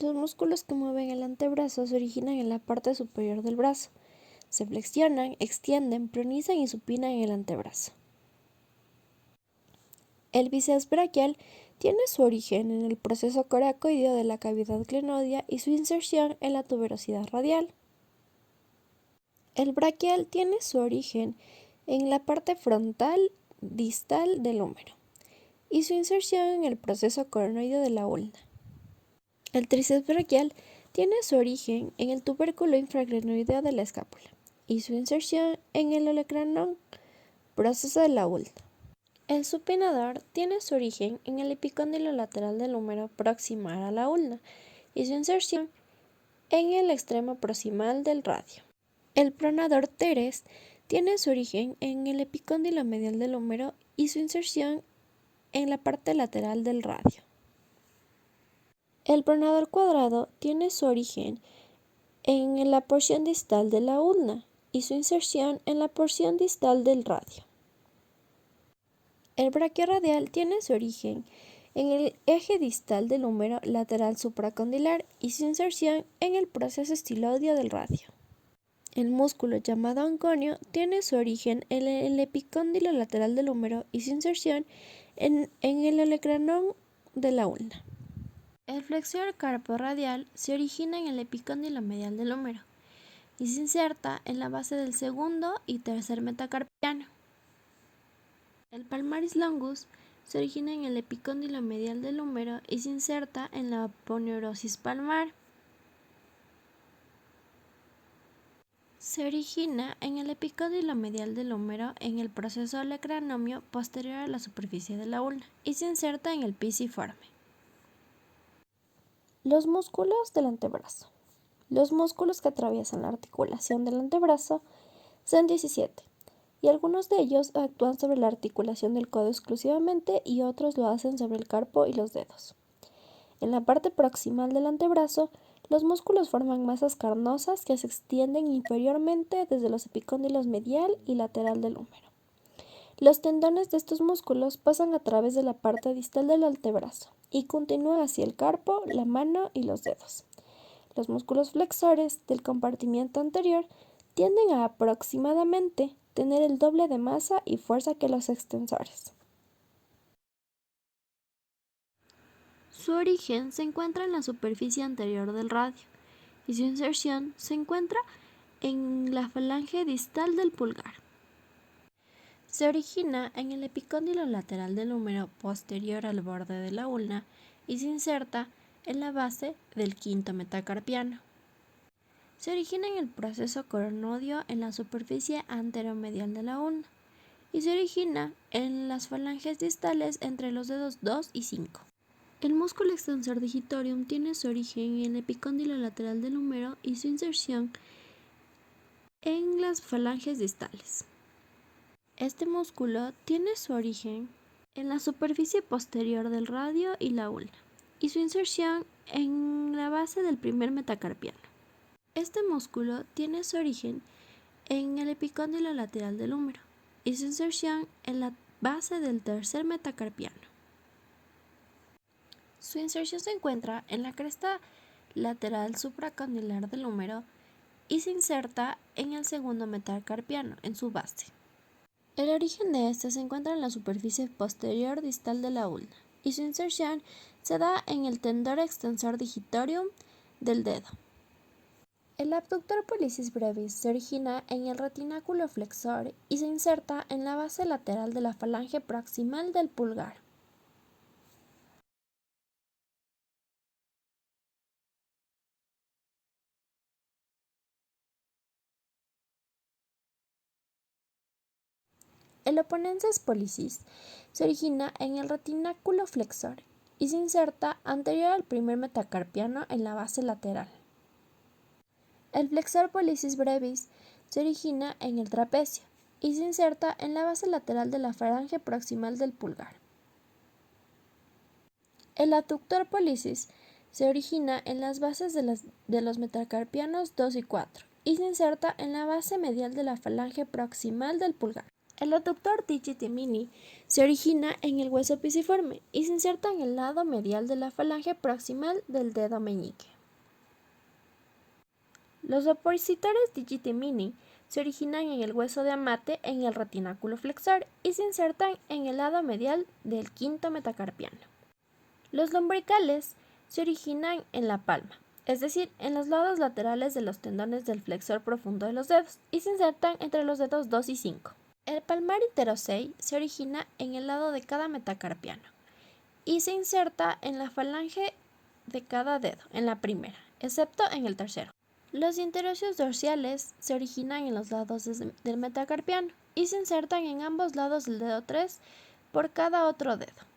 Los músculos que mueven el antebrazo se originan en la parte superior del brazo. Se flexionan, extienden, pronizan y supinan en el antebrazo. El bíceps braquial tiene su origen en el proceso coracoideo de la cavidad glenoidea y su inserción en la tuberosidad radial. El braquial tiene su origen en la parte frontal distal del húmero y su inserción en el proceso coronoideo de la ulna. El tríceps braquial tiene su origen en el tubérculo infraglenoideo de la escápula y su inserción en el olecranon, proceso de la ulna. El supinador tiene su origen en el epicóndilo lateral del húmero proximal a la ulna y su inserción en el extremo proximal del radio. El pronador teres tiene su origen en el epicóndilo medial del húmero y su inserción en la parte lateral del radio. El pronador cuadrado tiene su origen en la porción distal de la ulna y su inserción en la porción distal del radio. El braquiorradial tiene su origen en el eje distal del húmero lateral supracondilar y su inserción en el proceso estiloideo del radio. El músculo llamado anconio tiene su origen en el epicóndilo lateral del húmero y su inserción en el olecranon de la ulna. El flexor carporradial se origina en el epicóndilo medial del húmero y se inserta en la base del segundo y tercer metacarpiano. El palmaris longus se origina en el epicóndilo medial del húmero y se inserta en la aponeurosis palmar. Se origina en el epicóndilo medial del húmero en el proceso olecranomio posterior a la superficie de la ulna y se inserta en el pisiforme. Los músculos del antebrazo. Los músculos que atraviesan la articulación del antebrazo son 17. Y algunos de ellos actúan sobre la articulación del codo exclusivamente y otros lo hacen sobre el carpo y los dedos. En la parte proximal del antebrazo, los músculos forman masas carnosas que se extienden inferiormente desde los epicóndilos medial y lateral del húmero. Los tendones de estos músculos pasan a través de la parte distal del antebrazo y continúan hacia el carpo, la mano y los dedos. Los músculos flexores del compartimiento anterior tienden a aproximadamente tener el doble de masa y fuerza que los extensores. Su origen se encuentra en la superficie anterior del radio y su inserción se encuentra en la falange distal del pulgar. Se origina en el epicóndilo lateral del húmero posterior al borde de la ulna y se inserta en la base del quinto metacarpiano. Se origina en el proceso coronoideo en la superficie anteromedial de la ulna y se origina en las falanges distales entre los dedos 2 y 5. El músculo extensor digitorium tiene su origen en el epicóndilo lateral del húmero y su inserción en las falanges distales. Este músculo tiene su origen en la superficie posterior del radio y la ulna y su inserción en la base del primer metacarpiano. Este músculo tiene su origen en el epicóndilo lateral del húmero y su inserción en la base del tercer metacarpiano. Su inserción se encuentra en la cresta lateral supracondilar del húmero y se inserta en el segundo metacarpiano, en su base. El origen de este se encuentra en la superficie posterior distal de la ulna y su inserción se da en el tendón extensor digitorium del dedo. El abductor pollicis brevis se origina en el retináculo flexor y se inserta en la base lateral de la falange proximal del pulgar. El oponenses pollicis se origina en el retináculo flexor y se inserta anterior al primer metacarpiano en la base lateral. El flexor pollicis brevis se origina en el trapecio y se inserta en la base lateral de la falange proximal del pulgar. El abductor pollicis se origina en las bases de los metacarpianos 2 y 4 y se inserta en la base medial de la falange proximal del pulgar. El abductor digiti mini se origina en el hueso pisiforme y se inserta en el lado medial de la falange proximal del dedo meñique. Los opositores digitemini se originan en el hueso de amate en el retináculo flexor y se insertan en el lado medial del quinto metacarpiano. Los lombricales se originan en la palma, es decir, en los lados laterales de los tendones del flexor profundo de los dedos, y se insertan entre los dedos 2 y 5. El palmar interosei se origina en el lado de cada metacarpiano y se inserta en la falange de cada dedo, en la primera, excepto en el tercero. Los interóseos dorsales se originan en los lados del metacarpiano y se insertan en ambos lados del dedo 3 por cada otro dedo.